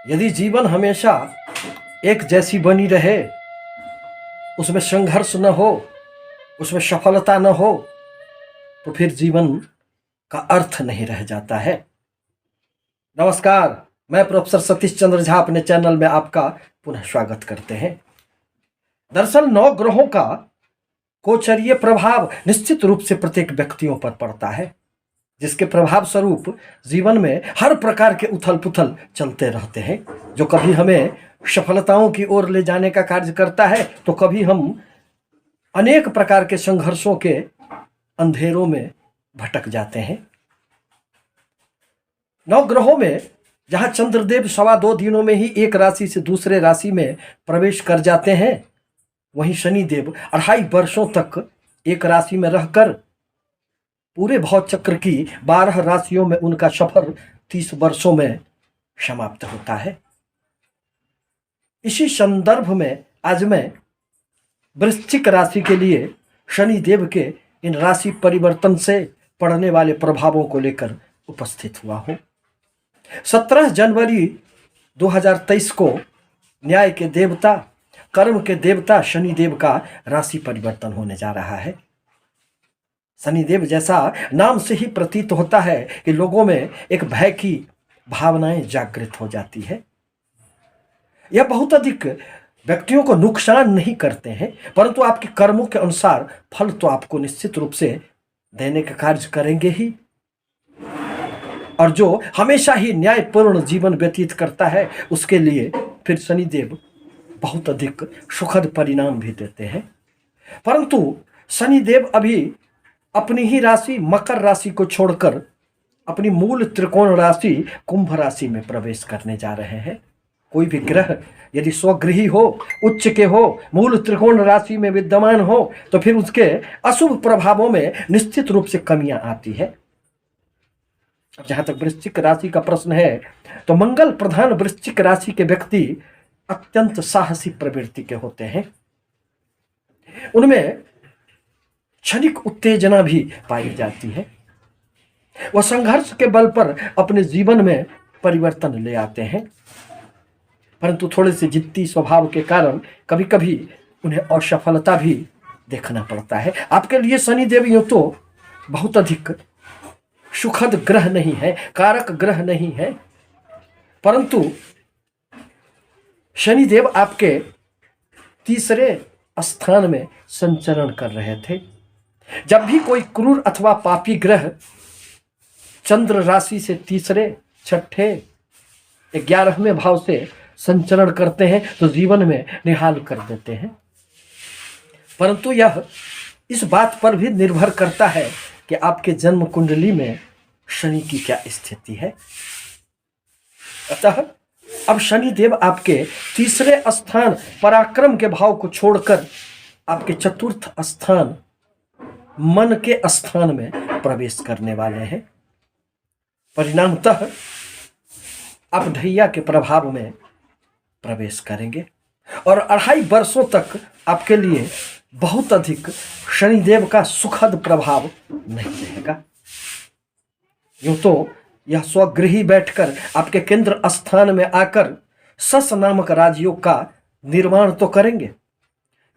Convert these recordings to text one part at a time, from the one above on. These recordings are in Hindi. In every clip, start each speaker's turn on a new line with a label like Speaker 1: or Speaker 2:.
Speaker 1: यदि जीवन हमेशा एक जैसी बनी रहे, उसमें संघर्ष न हो, उसमें सफलता न हो, तो फिर जीवन का अर्थ नहीं रह जाता है। नमस्कार, मैं प्रोफेसर सतीश चंद्र झा अपने चैनल में आपका पुनः स्वागत करते हैं। दरअसल 9 ग्रहों का गोचरीय प्रभाव निश्चित रूप से प्रत्येक व्यक्तियों पर पड़ता है, जिसके प्रभाव स्वरूप जीवन में हर प्रकार के उथल पुथल चलते रहते हैं, जो कभी हमें सफलताओं की ओर ले जाने का कार्य करता है, तो कभी हम अनेक प्रकार के संघर्षों के अंधेरों में भटक जाते हैं। 9 ग्रहों में जहां चंद्रदेव 2.25 दिनों में ही एक राशि से दूसरे राशि में प्रवेश कर जाते हैं, वहीं शनिदेव 2.5 वर्षों तक एक राशि में रहकर पूरे भव चक्र की 12 राशियों में उनका सफर 30 वर्षों में समाप्त होता है। इसी संदर्भ में आज मैं वृश्चिक राशि के लिए शनिदेव के इन राशि परिवर्तन से पड़ने वाले प्रभावों को लेकर उपस्थित हुआ हूं। 17 जनवरी 2023 को न्याय के देवता, कर्म के देवता शनिदेव का राशि परिवर्तन होने जा रहा है। शनिदेव जैसा नाम से ही प्रतीत होता है कि लोगों में एक भय की भावनाएं जागृत हो जाती है। यह बहुत अधिक व्यक्तियों को नुकसान नहीं करते हैं, परंतु आपके कर्मों के अनुसार फल तो आपको निश्चित रूप से देने का कार्य करेंगे ही। और जो हमेशा ही न्यायपूर्ण जीवन व्यतीत करता है, उसके लिए फिर शनिदेव बहुत अधिक सुखद परिणाम भी देते हैं। परंतु शनिदेव अभी अपनी ही राशि मकर राशि को छोड़कर अपनी मूल त्रिकोण राशि कुंभ राशि में प्रवेश करने जा रहे हैं। कोई भी ग्रह यदि स्वगृही हो, उच्च के हो, मूल त्रिकोण राशि में विद्यमान हो, तो फिर उसके अशुभ प्रभावों में निश्चित रूप से कमियां आती है। जहां तक वृश्चिक राशि का प्रश्न है, तो मंगल प्रधान वृश्चिक राशि के व्यक्ति अत्यंत साहसी प्रवृत्ति के होते हैं। उनमें क्षणिक उत्तेजना भी पाई जाती है। वह संघर्ष के बल पर अपने जीवन में परिवर्तन ले आते हैं, परंतु थोड़े से जिद्दी स्वभाव के कारण कभी कभी उन्हें असफलता भी देखना पड़ता है। आपके लिए शनिदेव यूं तो बहुत अधिक सुखद ग्रह नहीं है, कारक ग्रह नहीं है, परंतु शनिदेव आपके तीसरे स्थान में संचरण कर रहे थे। जब भी कोई क्रूर अथवा पापी ग्रह चंद्र राशि से तीसरे, छठे, 11वें भाव से संचरण करते हैं तो जीवन में निहाल कर देते हैं। परंतु यह इस बात पर भी निर्भर करता है कि आपके जन्म कुंडली में शनि की क्या स्थिति है। अतः अब शनिदेव आपके तीसरे स्थान पराक्रम के भाव को छोड़कर आपके चतुर्थ स्थान मन के स्थान में प्रवेश करने वाले हैं। परिणामतः आप ढैया के प्रभाव में प्रवेश करेंगे और 2.5 वर्षों तक आपके लिए बहुत अधिक शनिदेव का सुखद प्रभाव नहीं रहेगा। यूं तो यह स्वगृही बैठकर आपके केंद्र स्थान में आकर सस नामक राजयोग का निर्माण तो करेंगे।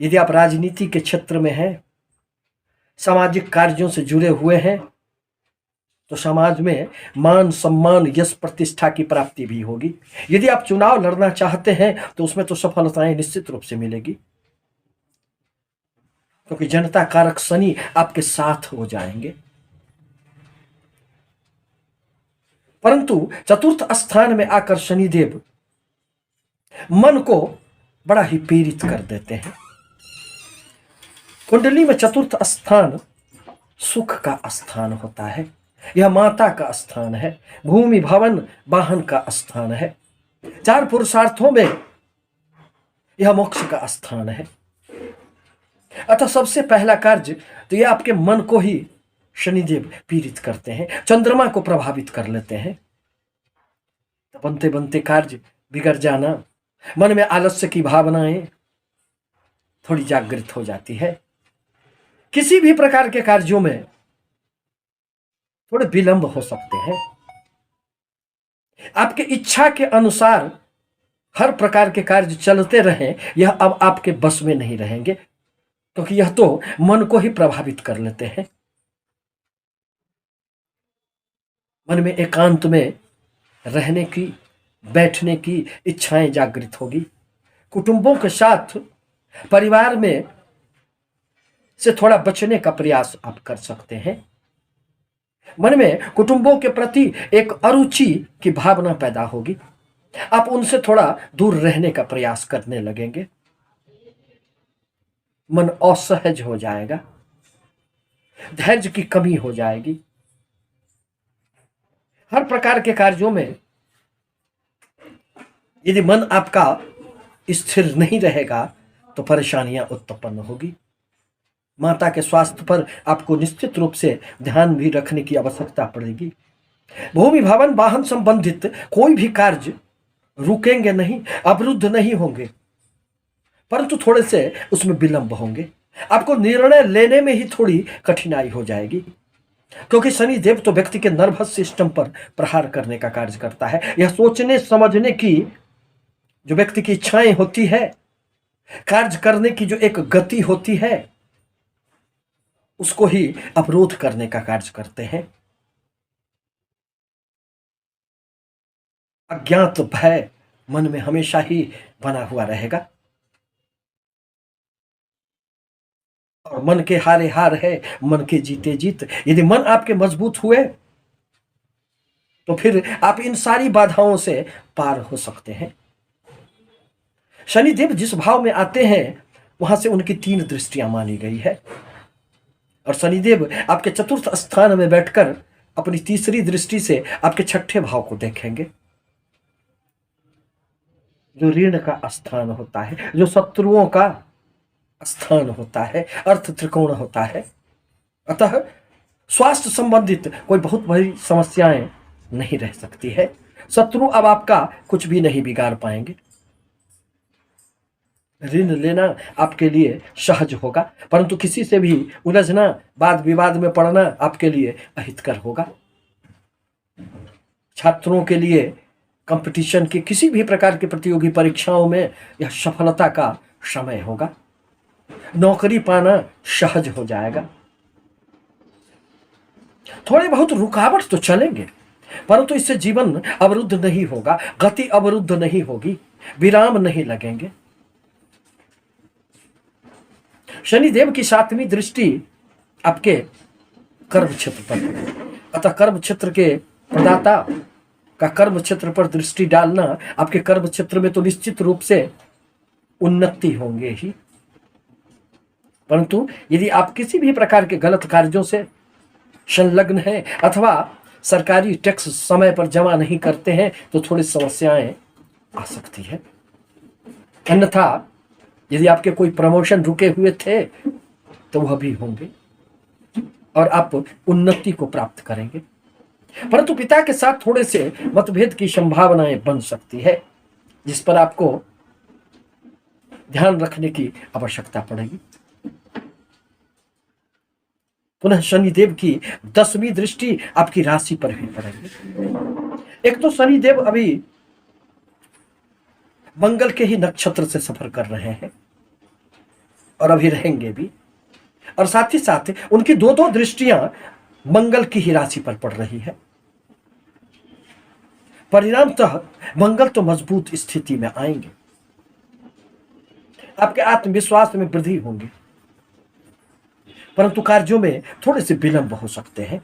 Speaker 1: यदि आप राजनीति के क्षेत्र में हैं, सामाजिक कार्यों से जुड़े हुए हैं, तो समाज में मान सम्मान यश प्रतिष्ठा की प्राप्ति भी होगी। यदि आप चुनाव लड़ना चाहते हैं तो उसमें तो सफलताएं निश्चित रूप से मिलेगी, क्योंकि जनता कारक शनि आपके साथ हो जाएंगे। परंतु चतुर्थ स्थान में आकर शनिदेव मन को बड़ा ही पीड़ित कर देते हैं। कुंडली में चतुर्थ स्थान सुख का स्थान होता है। यह माता का स्थान है, भूमि भवन वाहन का स्थान है। 4 पुरुषार्थों में यह मोक्ष का स्थान है। अतः सबसे पहला कार्य तो यह आपके मन को ही शनिदेव पीड़ित करते हैं, चंद्रमा को प्रभावित कर लेते हैं। बनते बनते कार्य बिगड़ जाना, मन में आलस्य की भावनाएं थोड़ी जागृत हो जाती है। किसी भी प्रकार के कार्यों में थोड़े विलंब हो सकते हैं। आपके इच्छा के अनुसार हर प्रकार के कार्य चलते रहें, यह अब आपके बस में नहीं रहेंगे, क्योंकि यह तो मन को ही प्रभावित कर लेते हैं। मन में एकांत में रहने की, बैठने की इच्छाएं जागृत होगी। कुटुंबों के साथ, परिवार में से थोड़ा बचने का प्रयास आप कर सकते हैं। मन में कुटुंबों के प्रति एक अरुचि की भावना पैदा होगी। आप उनसे थोड़ा दूर रहने का प्रयास करने लगेंगे। मन असहज हो जाएगा, धैर्य की कमी हो जाएगी। हर प्रकार के कार्यों में यदि मन आपका स्थिर नहीं रहेगा तो परेशानियां उत्पन्न होगी। माता के स्वास्थ्य पर आपको निश्चित रूप से ध्यान भी रखने की आवश्यकता पड़ेगी। भूमि भवन वाहन संबंधित कोई भी कार्य रुकेंगे नहीं, अवरुद्ध नहीं होंगे, परंतु थोड़े से उसमें विलंब होंगे। आपको निर्णय लेने में ही थोड़ी कठिनाई हो जाएगी, क्योंकि शनि देव तो व्यक्ति के नर्वस सिस्टम पर प्रहार करने का कार्य करता है। यह सोचने समझने की जो व्यक्ति की इच्छाएं होती है, कार्य करने की जो एक गति होती है, उसको ही अवरोध करने का कार्य करते हैं। अज्ञात भय मन में हमेशा ही बना हुआ रहेगा, और मन के हारे हार है, मन के जीते जीत। यदि मन आपके मजबूत हुए तो फिर आप इन सारी बाधाओं से पार हो सकते हैं। शनिदेव जिस भाव में आते हैं वहां से उनकी 3 दृष्टियां मानी गई है, और शनिदेव आपके चतुर्थ स्थान में बैठकर अपनी तीसरी दृष्टि से आपके छठे भाव को देखेंगे, जो ऋण का स्थान होता है, जो शत्रुओं का स्थान होता है, अर्थ त्रिकोण होता है। अतः स्वास्थ्य संबंधित कोई बहुत बड़ी समस्याएं नहीं रह सकती है। शत्रु अब आपका कुछ भी नहीं बिगाड़ पाएंगे। ऋण लेना आपके लिए सहज होगा, परंतु किसी से भी उलझना, वाद विवाद में पड़ना आपके लिए अहितकर होगा। छात्रों के लिए कंपटीशन की किसी भी प्रकार की प्रतियोगी परीक्षाओं में यह सफलता का समय होगा। नौकरी पाना सहज हो जाएगा। थोड़े बहुत रुकावट तो चलेंगे, परंतु इससे जीवन अवरुद्ध नहीं होगा, गति अवरुद्ध नहीं होगी, विराम नहीं लगेंगे। शनिदेव की 7वीं दृष्टि आपके कर्म क्षेत्र पर है। अतः कर्म क्षेत्र के प्रदाता का कर्म क्षेत्र पर दृष्टि डालना, आपके कर्म क्षेत्र में तो निश्चित रूप से उन्नति होंगे ही, परंतु यदि आप किसी भी प्रकार के गलत कार्यों से संलग्न हैं अथवा सरकारी टैक्स समय पर जमा नहीं करते हैं तो थोड़ी समस्याएं आ सकती है। अन्यथा यदि आपके कोई प्रमोशन रुके हुए थे तो वह भी होंगे और आप उन्नति को प्राप्त करेंगे, परंतु पिता के साथ थोड़े से मतभेद की संभावनाएं बन सकती है, जिस पर आपको ध्यान रखने की आवश्यकता पड़ेगी। पुनः शनिदेव की 10वीं दृष्टि आपकी राशि पर भी पड़ेगी। एक तो शनिदेव अभी मंगल के ही नक्षत्र से सफर कर रहे हैं और अभी रहेंगे भी, और साथ ही साथ उनकी 2 दृष्टियां मंगल की ही राशि पर पड़ रही है। परिणामतः मंगल तो मजबूत स्थिति में आएंगे, आपके आत्मविश्वास में वृद्धि होंगी, परंतु कार्यों में थोड़े से विलंब हो सकते हैं,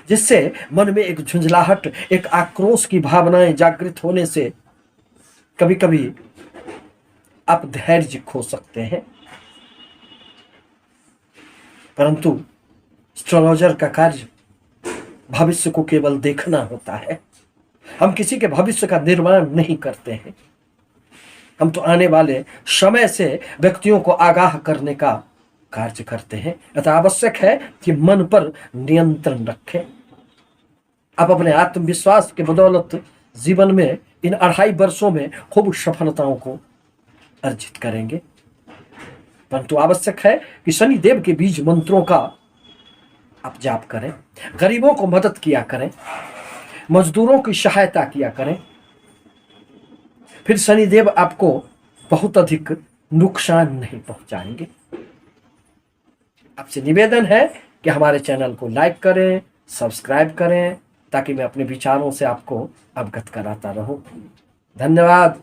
Speaker 1: जिससे मन में एक झुंझलाहट, एक आक्रोश की भावनाएं जागृत होने से कभी कभी आप धैर्य खो सकते हैं। परंतु एस्ट्रोलॉजर का कार्य भविष्य को केवल देखना होता है। हम किसी के भविष्य का निर्माण नहीं करते हैं, हम तो आने वाले समय से व्यक्तियों को आगाह करने का कार्य करते हैं। अतः आवश्यक है कि मन पर नियंत्रण रखें। आप अपने आत्मविश्वास के बदौलत जीवन में इन 2.5 वर्षों में खूब सफलताओं को अर्जित करेंगे, परंतु आवश्यक है कि शनि देव के बीज मंत्रों का आप जाप करें, गरीबों को मदद किया करें, मजदूरों की सहायता किया करें, फिर शनिदेव आपको बहुत अधिक नुकसान नहीं पहुंचाएंगे। आपसे निवेदन है कि हमारे चैनल को लाइक करें, सब्सक्राइब करें, ताकि मैं अपने विचारों से आपको अवगत कराता रहूं। धन्यवाद।